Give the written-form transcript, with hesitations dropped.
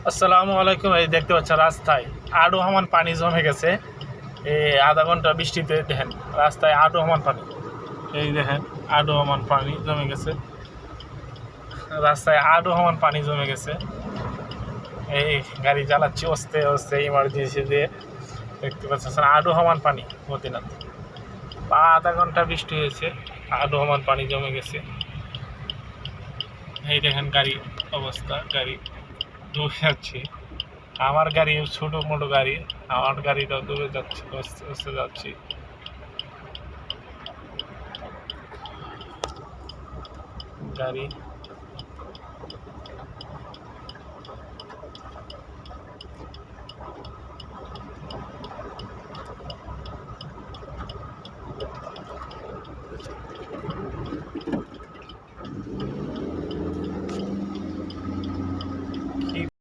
আসসালামু আলাইকুম। এই দেখতে পাচ্ছেন রাস্তায় আডু সমান পানি জমে গেছে। এই আধা ঘন্টা বৃষ্টিতে দেখেন রাস্তায় আডু সমান পানি। এই দেখেন আডু সমান পানি জমে গেছে, রাস্তায় আডু সমান পানি জমে গেছে। এই গাড়ি চালাচ্ছি আস্তে আস্তে ইমার্জেন্সি দিয়ে। দেখতে পাচ্ছেন আডু সমান পানি মতিনাথ। আধা ঘন্টা বৃষ্টি হয়েছে, আডু সমান পানি জমে গেছে। এই দেখেন গাড়ির অবস্থা, গাড়ি ডুবে যাচ্ছে। আমার গাড়ি ছোটো মোটো গাড়ি, আমার গাড়িটাও ডুবে যাচ্ছে, আস্তে আস্তে যাচ্ছি। গাড়ি